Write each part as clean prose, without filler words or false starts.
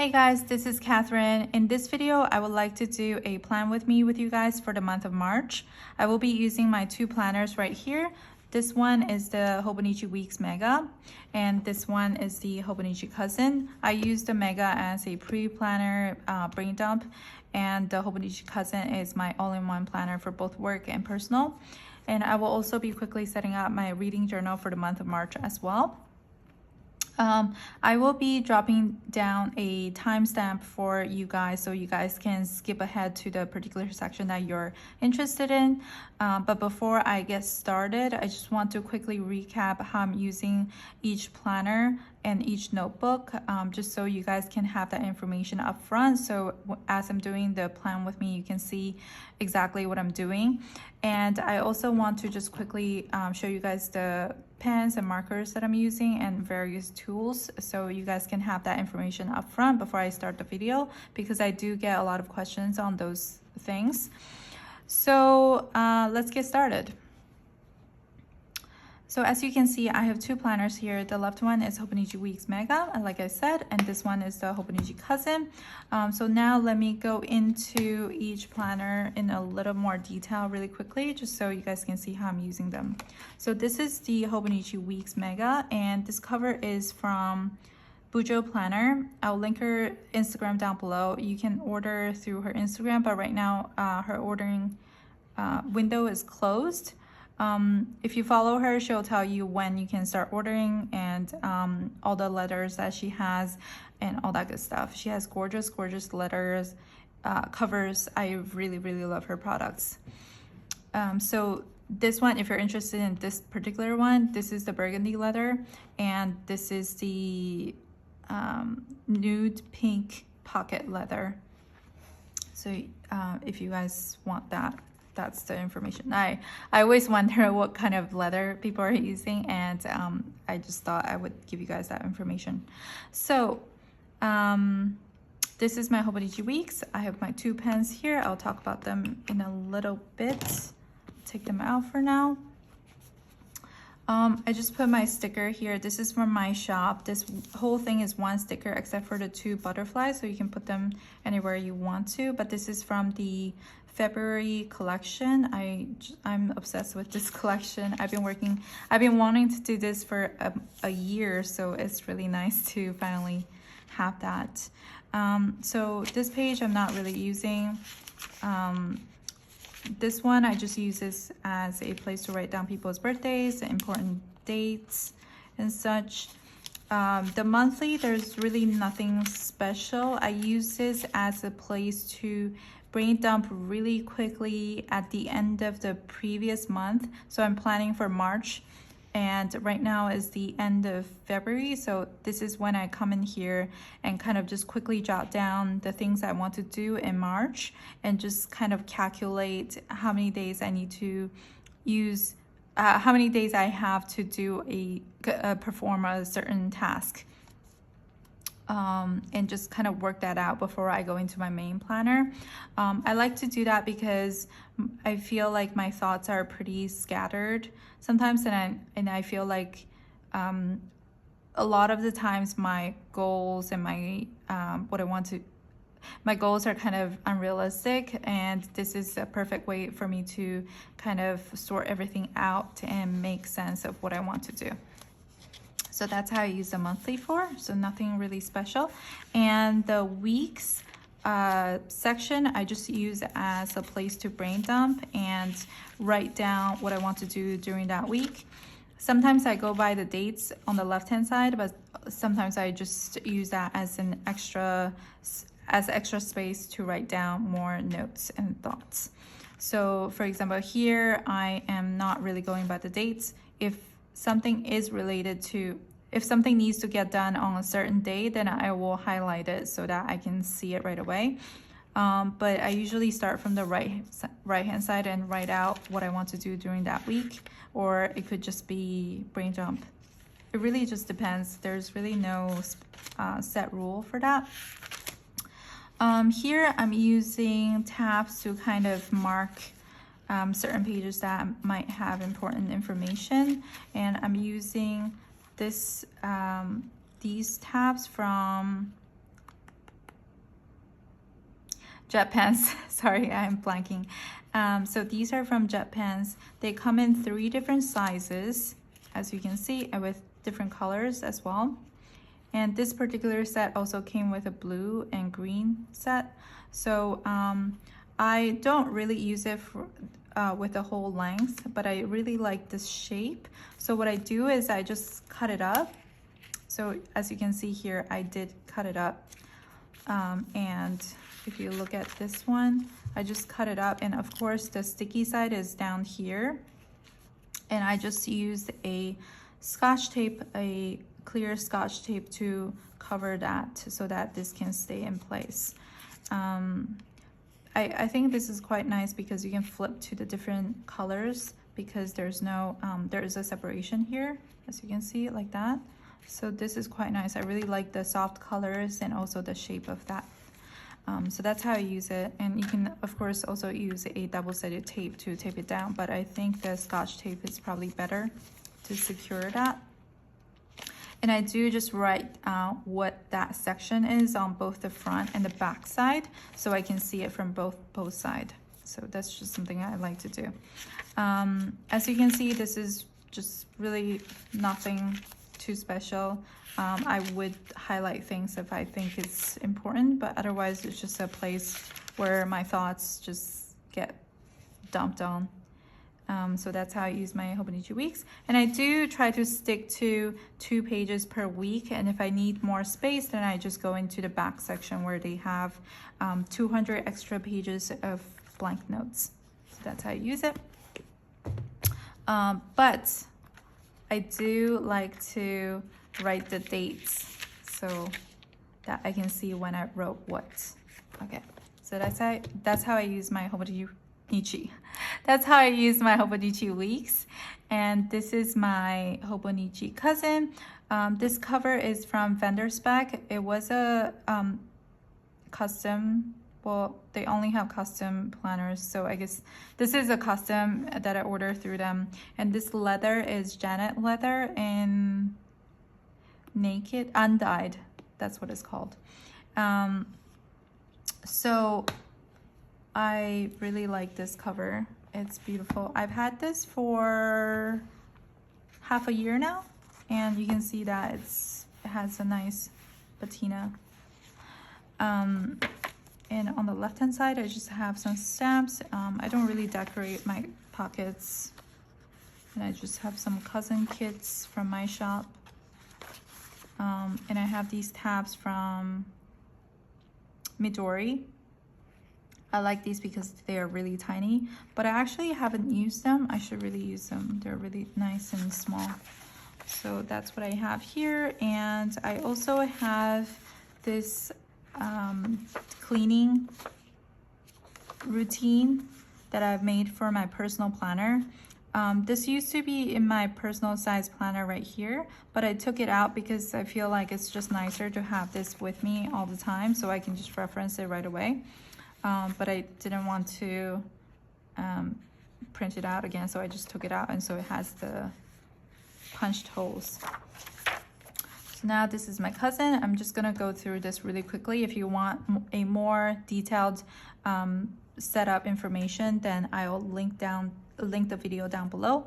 Hey guys, this is Catherine. In this video, I would like to do a plan with me with you guys for the month of March. I will be using my two planners right here. This one is the Hobonichi Weeks Mega, and this one is the Hobonichi Cousin. I use the Mega as a pre-planner brain dump, and the Hobonichi Cousin is my all-in-one planner for both work and personal. And I will also be quickly setting up my reading journal for the month of March as well. I will be dropping down a timestamp for you guys so you guys can skip ahead to the particular section that you're interested in. But before I get started, I just want to quickly recap how I'm using each planner and each notebook, just so you guys can have that information up front. So as I'm doing the plan with me, you can see exactly what I'm doing. And I also want to just quickly show you guys the pens and markers that I'm using and various tools, so you guys can have that information up front before I start the video, because I do get a lot of questions on those things. So let's get started. So as you can see, I have two planners here. The left one is Hobonichi Weeks Mega, like I said, and this one is the Hobonichi Cousin. So now let me go into each planner in a little more detail really quickly, just so you guys can see how I'm using them. So this is the Hobonichi Weeks Mega, and this cover is from fqvOW Planner. I'll link her Instagram down below. You can order through her Instagram, but right now her ordering window is closed. If you follow her, she'll tell you when you can start ordering and all the letters that she has and all that good stuff. She has gorgeous letters, covers. I really love her products. So this one, if you're interested in this particular one, this is the burgundy leather, and this is the nude pink pocket leather. So if you guys want that, that's the information. I always wonder what kind of leather people are using, and I just thought I would give you guys that information. So this is my Hobonichi Weeks. I have my two pens here. I'll talk about them in a little bit. Take them out for now. I just put my sticker here. This is from my shop. This whole thing is one sticker except for the two butterflies, so you can put them anywhere you want to. But this is from the February collection. I'm obsessed with this collection. I've been wanting to do this for a year, so it's really nice to finally have that. So this page I'm not really using. This one I just use this as a place to write down people's birthdays, important dates and such. The monthly, there's really nothing special. I use this as a place to brain dump really quickly at the end of the previous month. So I'm planning for March, and right now is the end of February. So this is when I come in here and kind of just quickly jot down the things I want to do in March, and just kind of calculate how many days I need to use, how many days I have to do perform a certain task. And just kind of work that out before I go into my main planner. I like to do that because I feel like my thoughts are pretty scattered sometimes, and I feel like a lot of the times my goals and my my goals are kind of unrealistic, and this is a perfect way for me to kind of sort everything out and make sense of what I want to do. So that's how I use the monthly for, so nothing really special. And the weeks section, I just use as a place to brain dump and write down what I want to do during that week. Sometimes I go by the dates on the left-hand side, but sometimes I just use that as an extra space to write down more notes and thoughts. So for example, here I am not really going by the dates. If something needs to get done on a certain day, then I will highlight it so that I can see it right away. But I usually start from the right hand side and write out what I want to do during that week, or it could just be brain dump. It really just depends. There's really no set rule for that. Here I'm using tabs to kind of mark certain pages that might have important information, and I'm using these tabs from Jet Pens. Sorry, I'm blanking. So these are from Jet Pens. They come in 3 different sizes, as you can see, and with different colors as well. And this particular set also came with a blue and green set. So I don't really use it for, with the whole length, but I really like this shape. So what I do is I just cut it up. So as you can see here, I did cut it up. And if you look at this one, I just cut it up, and of course the sticky side is down here. And I just used a Scotch tape, a clear Scotch tape to cover that so that this can stay in place. I think this is quite nice because you can flip to the different colors because there's no, there is a separation here, as you can see, like that. So this is quite nice. I really like the soft colors and also the shape of that. So that's how I use it. And you can, of course, also use a double-sided tape to tape it down, but I think the Scotch tape is probably better to secure that. And I do just write what that section is on both the front and the back side, so I can see it from both sides. So that's just something I like to do. As you can see, this is just really nothing too special. I would highlight things if I think it's important, but otherwise it's just a place where my thoughts just get dumped on. So that's how I use my Hobonichi weeks. And I do try to stick to 2 pages per week. And if I need more space, then I just go into the back section where they have 200 extra pages of blank notes. So that's how I use it. But I do like to write the dates so that I can see when I wrote what. Okay, so that's how I use my Hobonichi. That's how I use my Hobonichi weeks. And this is my Hobonichi cousin. This cover is from Vendor Spec. It was a custom. Well, they only have custom planners, so I guess this is a custom that I ordered through them. And this leather is Janet leather in naked, undyed. That's what it's called. So I really like this cover. It's beautiful. I've had this for half a year now, and you can see that it has a nice patina. And on the left hand side, I just have some stamps. I don't really decorate my pockets, and I just have some cousin kits from my shop. And I have these tabs from Midori. I like these because they are really tiny, but I actually haven't used them. I should really use them. They're really nice and small. So that's what I have here. And I also have this cleaning routine that I've made for my personal planner. This used to be in my personal size planner right here, but I took it out because I feel like it's just nicer to have this with me all the time so I can just reference it right away. But I didn't want to print it out again, so I just took it out, and so it has the punched holes. So now this is my cousin. I'm just gonna go through this really quickly. If you want a more detailed setup information, then I'll link the video down below.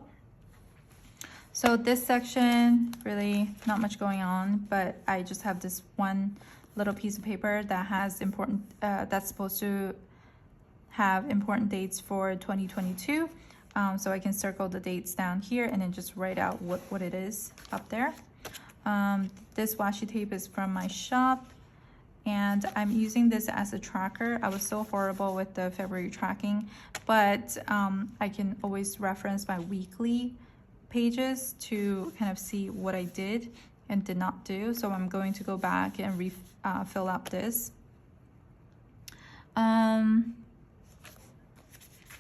So this section, really not much going on, but I just have this one little piece of paper that has important, that's supposed to have important dates for 2022. So I can circle the dates down here and then just write out what it is up there. This washi tape is from my shop, and I'm using this as a tracker. I was so horrible with the February tracking, but I can always reference my weekly pages to kind of see what I did and did not do. So I'm going to go back and fill out this.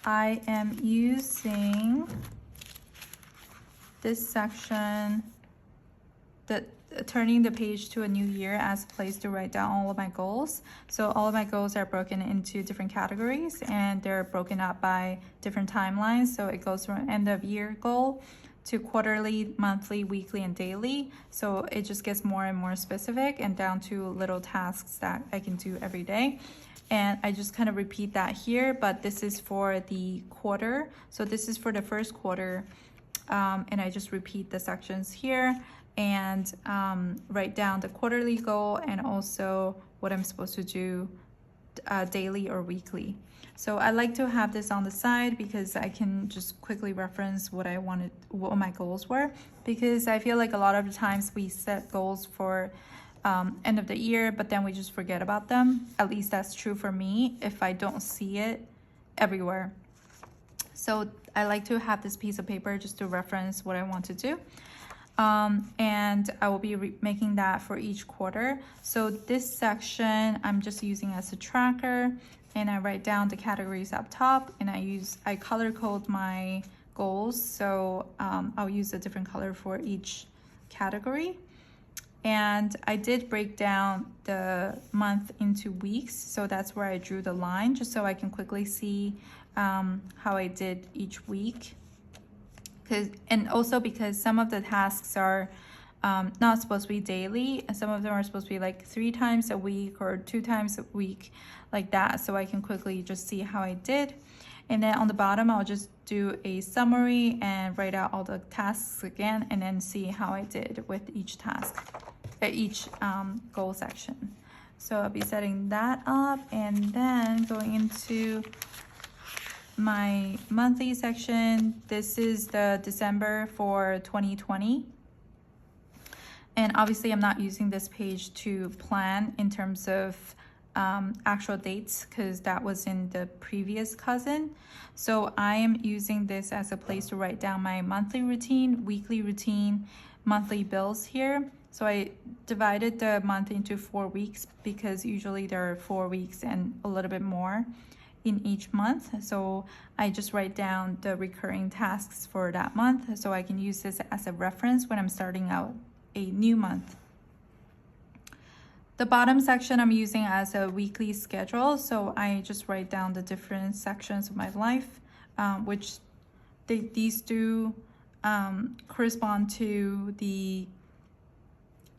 I am using this section, turning the page to a new year, as a place to write down all of my goals. So all of my goals are broken into different categories, and they're broken up by different timelines. So it goes from end of year goal to quarterly, monthly, weekly, and daily. So it just gets more and more specific and down to little tasks that I can do every day. And I just kind of repeat that here, but this is for the quarter. So this is for the first quarter. And I just repeat the sections here and write down the quarterly goal and also what I'm supposed to do daily or weekly. So I like to have this on the side because I can just quickly reference what I wanted, what my goals were, because I feel like a lot of the times we set goals for end of the year, but then we just forget about them. At least that's true for me if I don't see it everywhere. So I like to have this piece of paper just to reference what I want to do. And I will be making that for each quarter. So this section I'm just using as a tracker, and I write down the categories up top, and I color code my goals. So I'll use a different color for each category. And I did break down the month into weeks. So that's where I drew the line, just so I can quickly see how I did each week. And also because some of the tasks are not supposed to be daily, and some of them are supposed to be like 3 times a week or 2 times a week, like that, so I can quickly just see how I did. And then on the bottom I'll just do a summary and write out all the tasks again, and then see how I did with each task, each goal section. So I'll be setting that up, and then going into my monthly section. This is the December for 2020. And obviously I'm not using this page to plan in terms of actual dates, because that was in the previous cousin. So I am using this as a place to write down my monthly routine, weekly routine, monthly bills here. So I divided the month into 4 weeks because usually there are 4 weeks and a little bit more in each month. So I just write down the recurring tasks for that month, so I can use this as a reference when I'm starting out a new month. The bottom section I'm using as a weekly schedule, so I just write down the different sections of my life, which these do correspond to the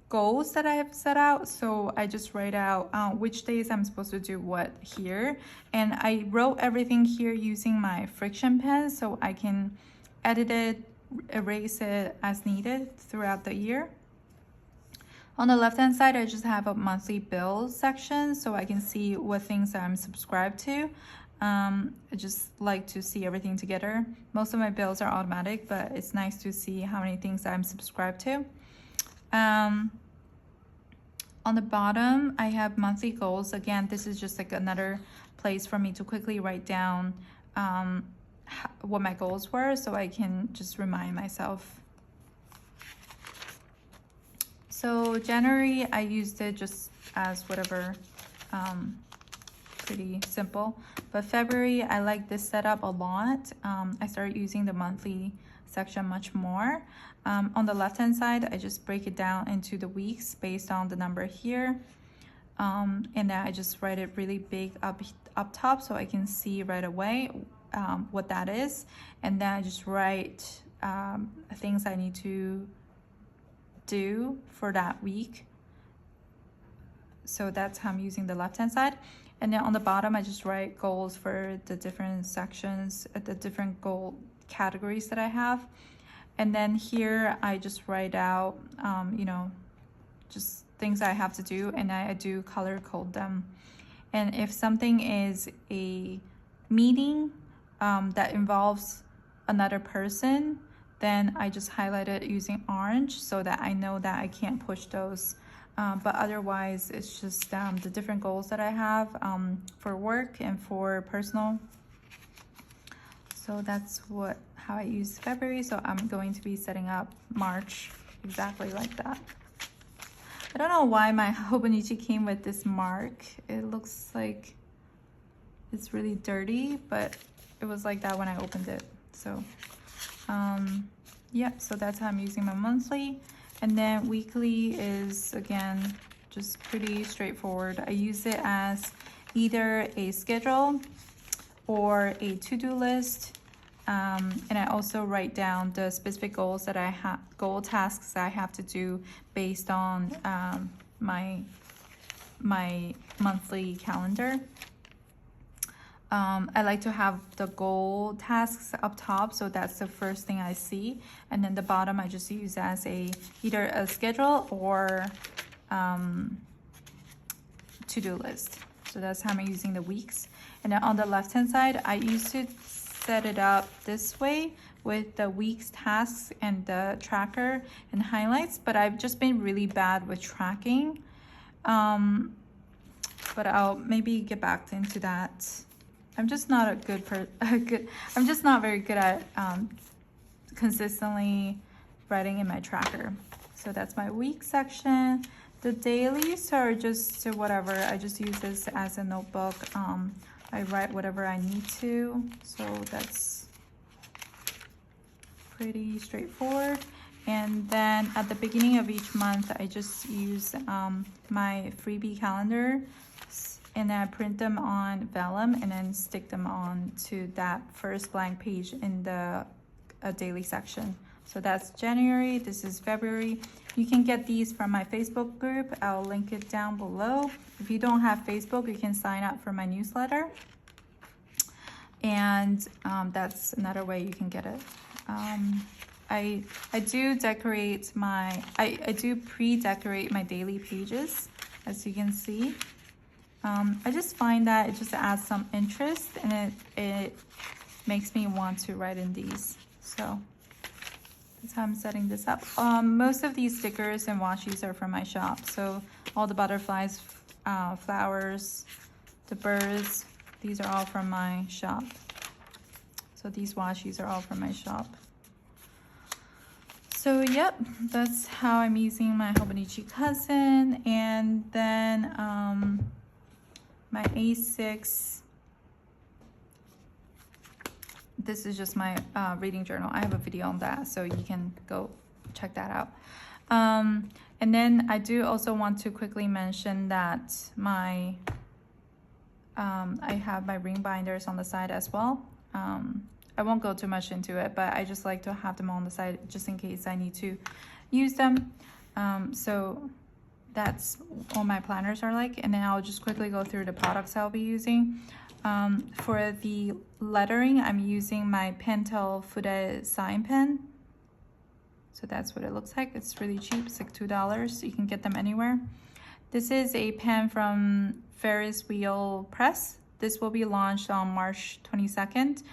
goals that I have set out. So I just write out which days I'm supposed to do what here, and I wrote everything here using my friction pen, so I can edit it, erase it as needed throughout the year. On the left hand side, I just have a monthly bill section, so I can see what things I'm subscribed to. I just like to see everything together. Most of my bills are automatic, but it's nice to see how many things I'm subscribed to. On the bottom, I have monthly goals. Again, this is just like another place for me to quickly write down what my goals were, so I can just remind myself. So January, I used it just as whatever, pretty simple. But February, I like this setup a lot. I started using the monthly section much more. On the left hand side, I just break it down into the weeks based on the number here, and then I just write it really big up top so I can see right away what that is, and then I just write things I need to do for that week. So that's how I'm using the left hand side. And then on the bottom, I just write goals for the different sections, the different goal categories that I have. And then here I just write out, you know, just things I have to do, and I do color code them. And if something is a meeting that involves another person, then I just highlight it using orange so that I know that I can't push those. But otherwise, it's just the different goals that I have for work and for personal. So that's how I use February. So I'm going to be setting up March exactly like that. I don't know why my Hobonichi came with this mark. It looks like it's really dirty, but it was like that when I opened it. So yeah, so that's how I'm using my monthly. And then weekly is, again, just pretty straightforward. I use it as either a schedule or a to-do list And I also write down the specific goals that I have, goal tasks that I have to do based on my monthly calendar. I like to have the goal tasks up top, so that's the first thing I see, and then the bottom I just use as either a schedule or to-do list. So that's how I'm using the weeks. And then on the left hand side, I used to set it up this way with the week's tasks and the tracker and highlights, but I've just been really bad with tracking. But I'll maybe get back into that. I'm just not I'm just not very good at consistently writing in my tracker. So that's my week section. The dailies are just whatever. I just use this as a notebook. I write whatever I need to. So that's pretty straightforward. And then at the beginning of each month, I just use my freebie calendar, and then I print them on vellum and then stick them on to that first blank page in the daily section. So that's January, this is February. You can get these from my Facebook group. I'll link it down below. If you don't have Facebook, you can sign up for my newsletter. And that's another way you can get it. I do decorate I do pre-decorate my daily pages, as you can see. I just find that it just adds some interest, and it makes me want to write in these. So that's how I'm setting this up. Most of these stickers and washi's are from my shop. So all the butterflies, flowers, the birds, these are all from my shop. So these washi's are all from my shop. So yep, that's how I'm using my Hobonichi cousin. And then my A6, this is just my reading journal. I have a video on that, so you can go check that out. And then I do also want to quickly mention that I have my ring binders on the side as well. I won't go too much into it, but I just like to have them on the side just in case I need to use them. So that's all my planners are like. And then I'll just quickly go through the products I'll be using. For the lettering, I'm using my Pentel Fude sign pen. So that's what it looks like. It's really cheap. It's like $2. You can get them anywhere. This is a pen from Ferris Wheel Press. This will be launched on March 22nd.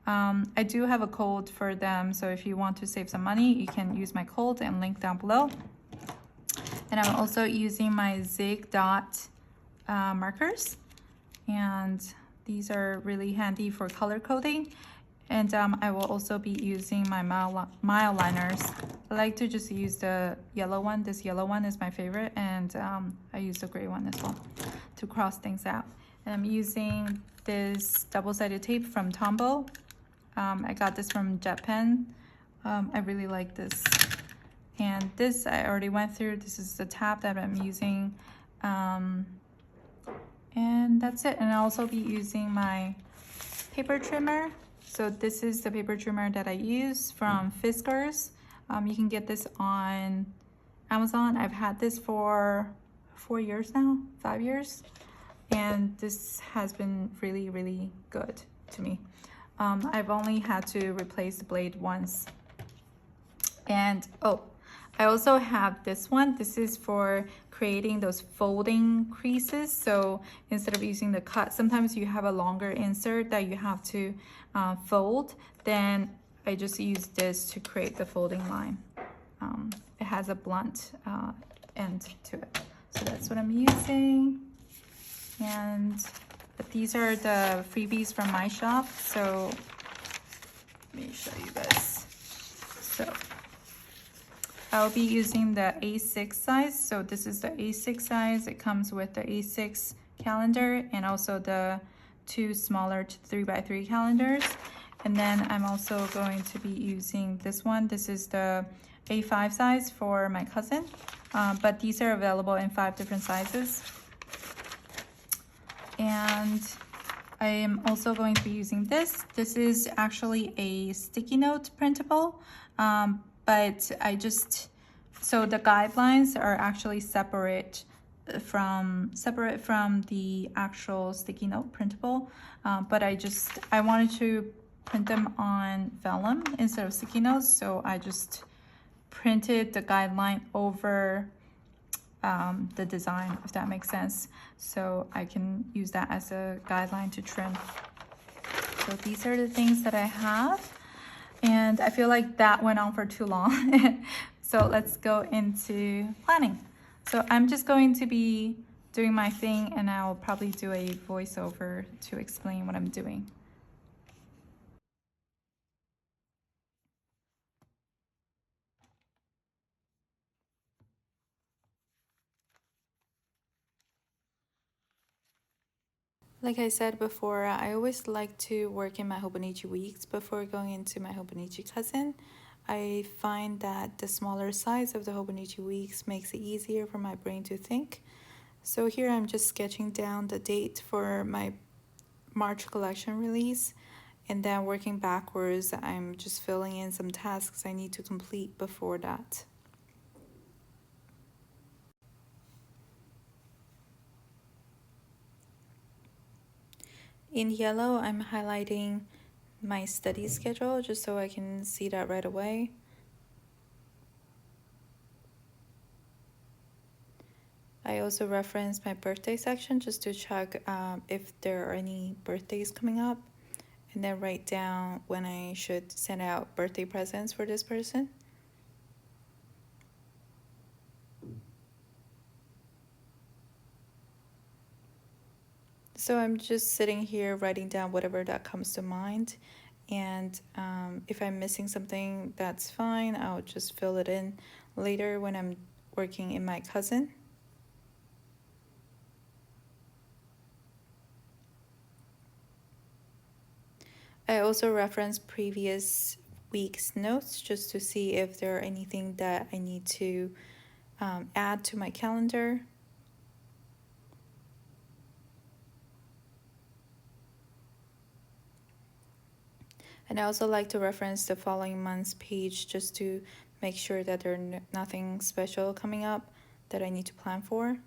I do have a code for them, so if you want to save some money, you can use my code and link down below. And I'm also using my Zig dot markers, and these are really handy for color coding. And I will also be using my mile liners. I like to just use the yellow one. This yellow one is my favorite, and I use the gray one as well to cross things out. And I'm using this double-sided tape from Tombow. I got this from JetPen. I really like this. And this I already went through. This is the tab that I'm using. And that's it. And I'll also be using my paper trimmer. So this is the paper trimmer that I use from Fiskars. You can get this on Amazon. I've had this for 4 years now, 5 years. And this has been really, really good to me. I've only had to replace the blade once. And I also have this one. This is for creating those folding creases. So instead of using the cut, sometimes you have a longer insert that you have to fold. Then I just use this to create the folding line. It has a blunt end to it. So that's what I'm using. And these are the freebies from my shop. So let me show you this. So I'll be using the A6 size. So this is the A6 size. It comes with the A6 calendar and also the 2 smaller 3x3 calendars. And then I'm also going to be using this one. This is the A5 size for my cousin. But these are available in 5 different sizes. And I am also going to be using this. This is actually a sticky note printable, but so the guidelines are actually separate from the actual sticky note printable, but I wanted to print them on vellum instead of sticky notes, so I just printed the guideline over the design, if that makes sense, so I can use that as a guideline to trim. So these are the things that I have, and I feel like that went on for too long. So let's go into planning. So I'm just going to be doing my thing, and I'll probably do a voiceover to explain what I'm doing. Like I said before, I always like to work in my Hobonichi weeks before going into my Hobonichi cousin. I find that the smaller size of the Hobonichi weeks makes it easier for my brain to think. So here I'm just sketching down the date for my March collection release, and then working backwards, I'm just filling in some tasks I need to complete before that. In yellow, I'm highlighting my study schedule just so I can see that right away. I also reference my birthday section just to check if there are any birthdays coming up, and then write down when I should send out birthday presents for this person. So I'm just sitting here writing down whatever that comes to mind, and if I'm missing something, that's fine. I'll just fill it in later when I'm working in my cousin. I also reference previous week's notes just to see if there are anything that I need to add to my calendar. And I also like to reference the following month's page just to make sure that there's nothing special coming up that I need to plan for.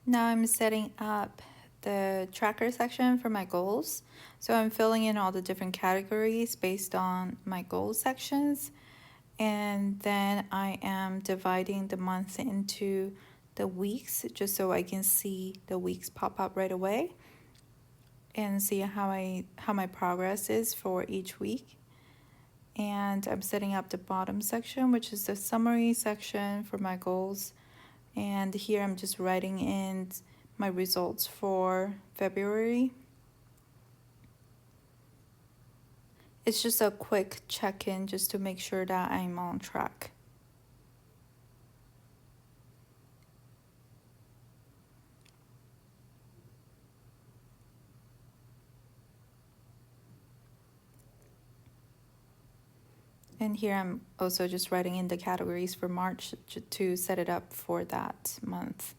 Now I'm setting up the tracker section for my goals. So I'm filling in all the different categories based on my goal sections. And then I am dividing the month into the weeks just so I can see the weeks pop up right away and see how my progress is for each week. And I'm setting up the bottom section, which is the summary section for my goals. And here I'm just writing in my results for February. It's just a quick check-in just to make sure that I'm on track. And here I'm also just writing in the categories for March to set it up for that month.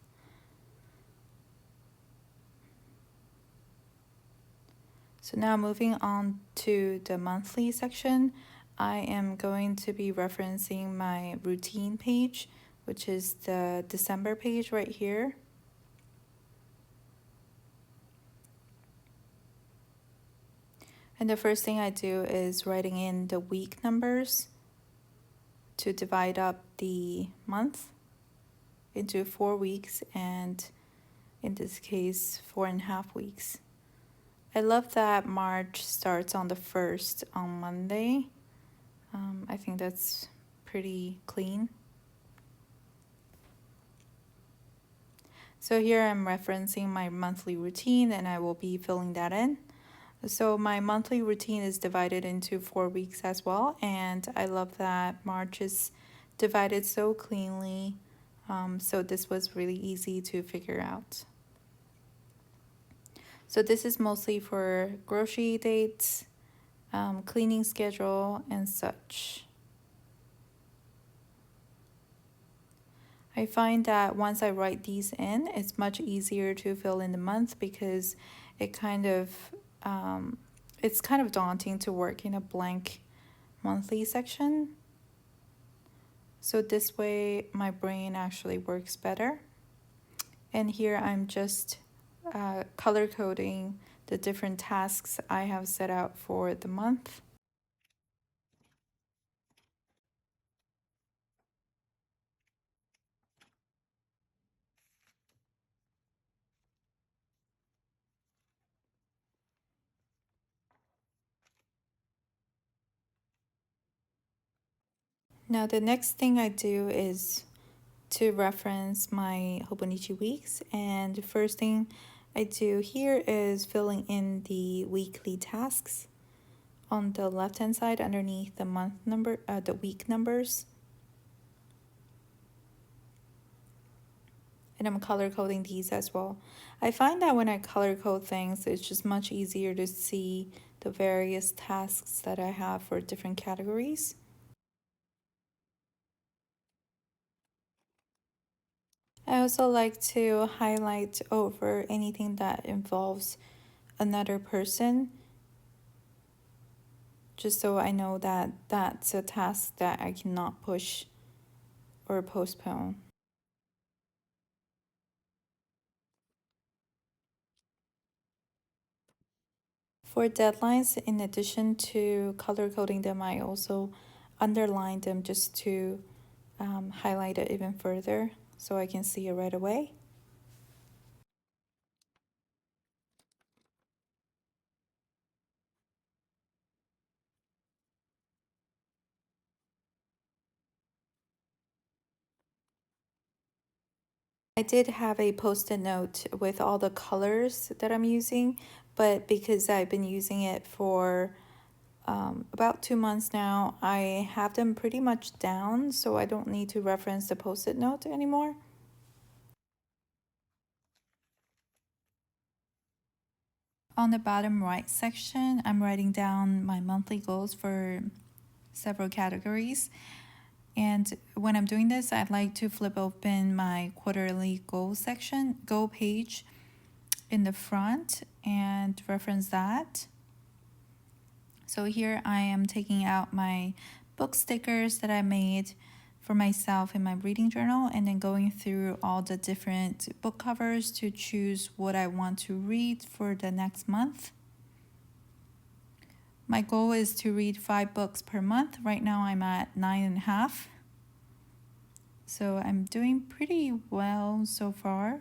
So now moving on to the monthly section, I am going to be referencing my routine page, which is the December page right here. And the first thing I do is writing in the week numbers to divide up the month into 4 weeks, and in this case 4.5 weeks. I love that March starts on the 1st on Monday. I think that's pretty clean. So here I'm referencing my monthly routine, and I will be filling that in. So my monthly routine is divided into 4 weeks as well, and I love that March is divided so cleanly. So this was really easy to figure out. So this is mostly for grocery dates, cleaning schedule, and such. I find that once I write these in, it's much easier to fill in the month because it kind of it's kind of daunting to work in a blank monthly section. So this way my brain actually works better. And here I'm just color coding the different tasks I have set out for the month. Now the next thing I do is to reference my Hobonichi weeks, and the first thing I do here is filling in the weekly tasks on the left hand side underneath the month number, the week numbers. And I'm color coding these as well. I find that when I color code things, it's just much easier to see the various tasks that I have for different categories. I also like to highlight over anything that involves another person, just so I know that that's a task that I cannot push or postpone. For deadlines, in addition to color coding them, I also underline them just to highlight it even further so I can see it right away. I did have a post-it note with all the colors that I'm using, but because I've been using it for about 2 months now, I have them pretty much down, so I don't need to reference the post-it note anymore. On the bottom right section, I'm writing down my monthly goals for several categories. And when I'm doing this, I'd like to flip open my quarterly goal section, goal page in the front and reference that. So here I am taking out my book stickers that I made for myself in my reading journal and then going through all the different book covers to choose what I want to read for the next month. My goal is to read 5 books per month. Right now I'm at 9.5. So I'm doing pretty well so far.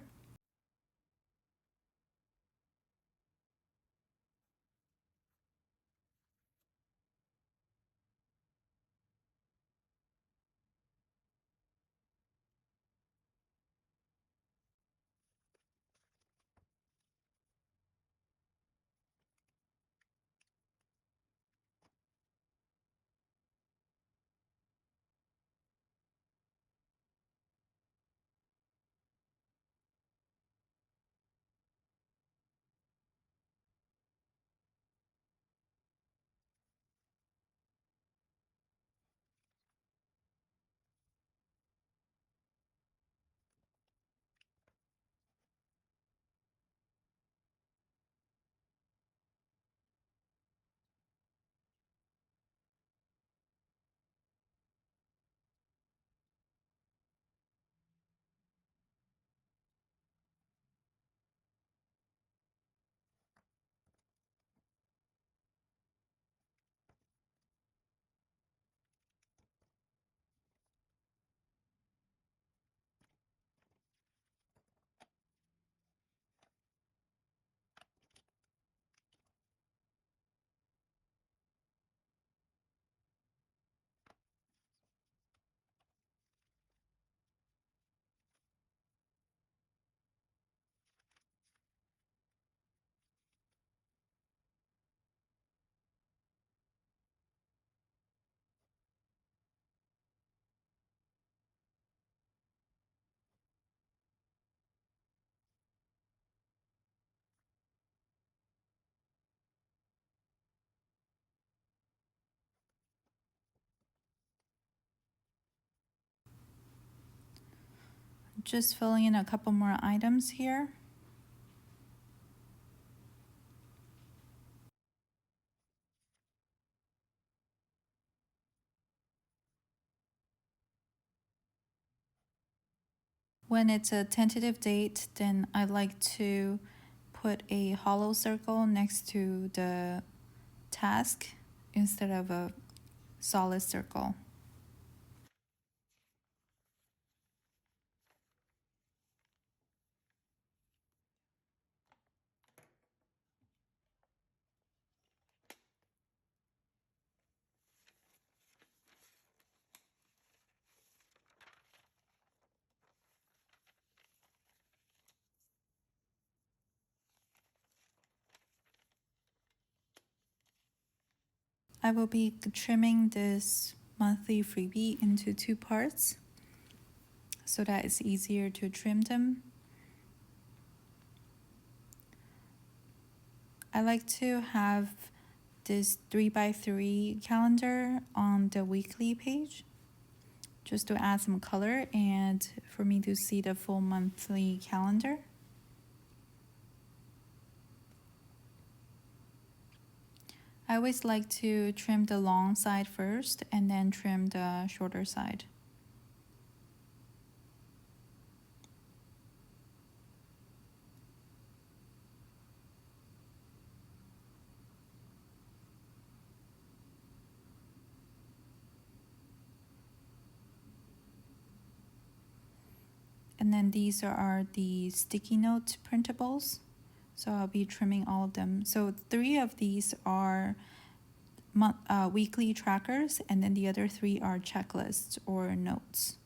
just filling in a couple more items here. When it's a tentative date, then I like to put a hollow circle next to the task instead of a solid circle. I will be trimming this monthly freebie into 2 parts so that it's easier to trim them. I like to have this 3x3 calendar on the weekly page just to add some color and for me to see the full monthly calendar. I always like to trim the long side first and then trim the shorter side. And then these are the sticky note printables. So I'll be trimming all of them. So 3 of these are weekly trackers, and then the other 3 are checklists or notes.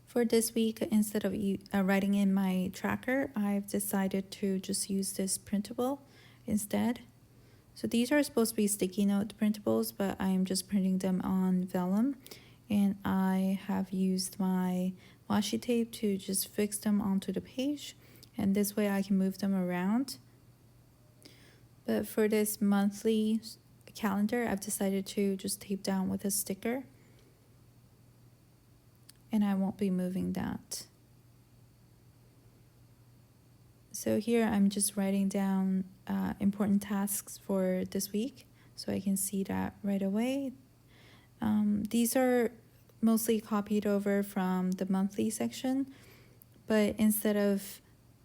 For this week, instead of writing in my tracker, I've decided to just use this printable instead. So these are supposed to be sticky note printables, but I'm just printing them on vellum. And I have used my washi tape to just fix them onto the page. And this way I can move them around. But for this monthly calendar, I've decided to just tape down with a sticker. And I won't be moving that. So here I'm just writing down important tasks for this week so I can see that right away. These are mostly copied over from the monthly section, but instead of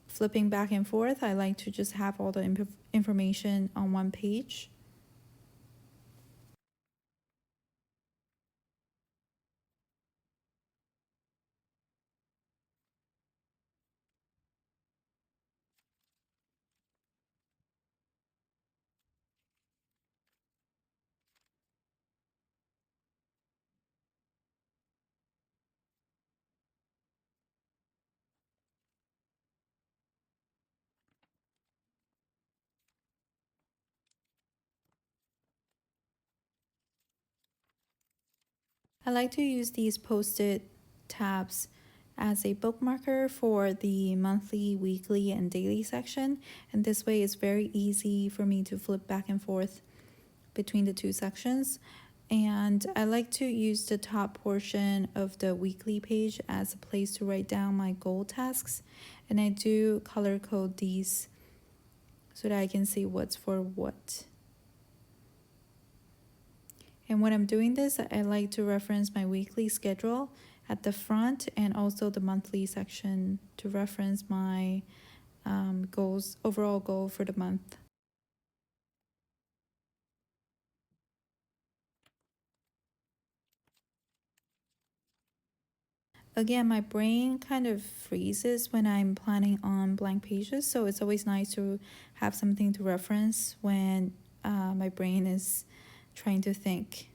flipping back and forth, I like to just have all the information on one page. I like to use these post-it tabs as a bookmarker for the monthly, weekly, and daily section, and this way it's very easy for me to flip back and forth between the 2 sections. And I like to use the top portion of the weekly page as a place to write down my goal tasks, and I do color code these so that I can see what's for what. And when I'm doing this, I like to reference my weekly schedule at the front and also the monthly section to reference my overall goal for the month. Again, my brain kind of freezes when I'm planning on blank pages, so it's always nice to have something to reference when my brain is trying to think.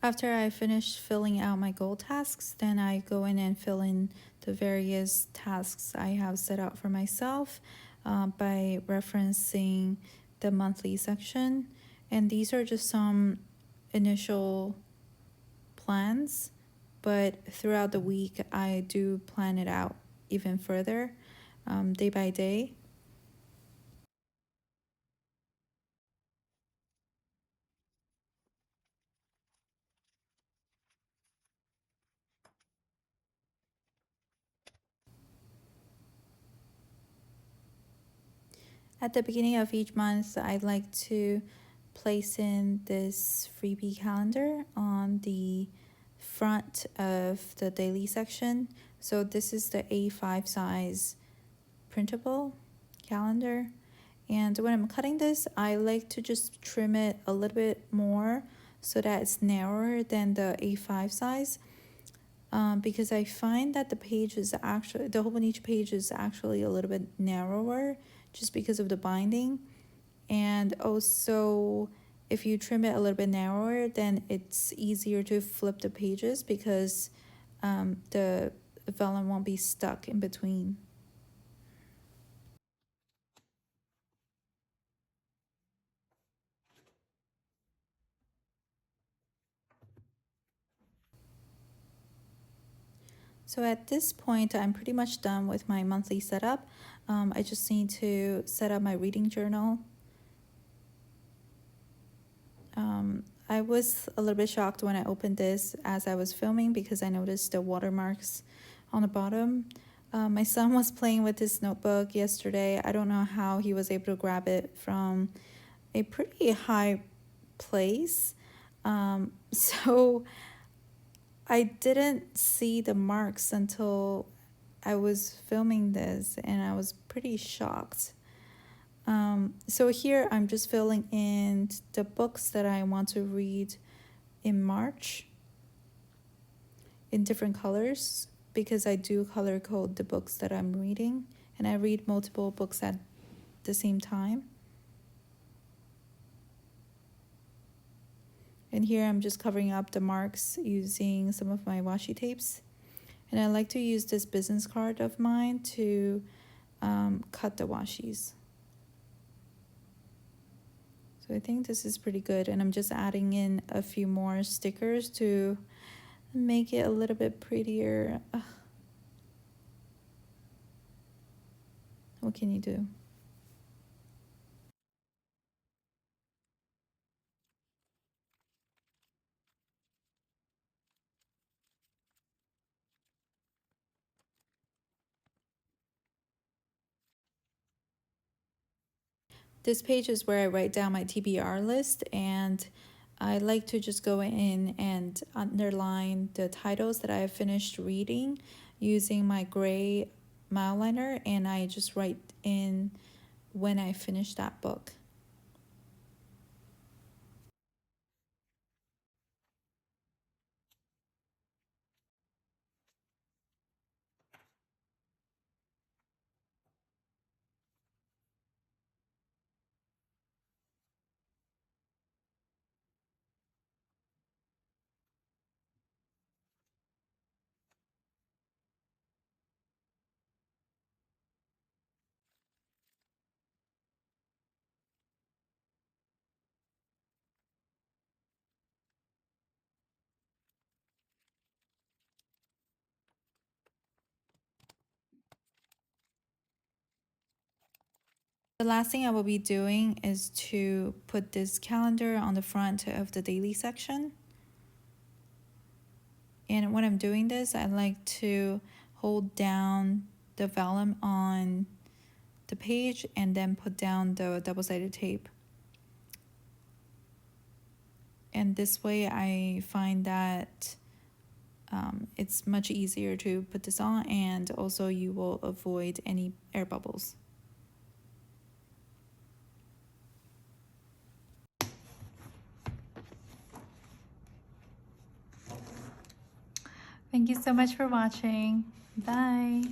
After I finish filling out my goal tasks, then I go in and fill in the various tasks I have set out for myself by referencing the monthly section. And these are just some initial plans, but throughout the week, I do plan it out even further, day by day. At the beginning of each month, I'd like to place in this freebie calendar on the front of the daily section. So this is the A5 size printable calendar. And when I'm cutting this, I like to just trim it a little bit more so that it's narrower than the A5 size. Because I find that the Hobonichi page is actually a little bit narrower just because of the binding. And also, if you trim it a little bit narrower, then it's easier to flip the pages because the vellum won't be stuck in between. So at this point, I'm pretty much done with my monthly setup. I just need to set up my reading journal. I was a little bit shocked when I opened this as I was filming because I noticed the watermarks on the bottom. My son was playing with this notebook yesterday. I don't know how he was able to grab it from a pretty high place. So I didn't see the marks until I was filming this, and I was pretty shocked. So here I'm just filling in the books that I want to read in March in different colors because I do color code the books that I'm reading, and I read multiple books at the same time. And here I'm just covering up the marks using some of my washi tapes. And I like to use this business card of mine to cut the washis. So I think this is pretty good, and I'm just adding in a few more stickers to make it a little bit prettier. What can you do? This page is where I write down my TBR list, and I like to just go in and underline the titles that I have finished reading using my gray mildliner, and I just write in when I finish that book. The last thing I will be doing is to put this calendar on the front of the daily section. And when I'm doing this, I like to hold down the vellum on the page and then put down the double-sided tape. And this way I find that it's much easier to put this on, and also you will avoid any air bubbles. Thank you so much for watching. Bye.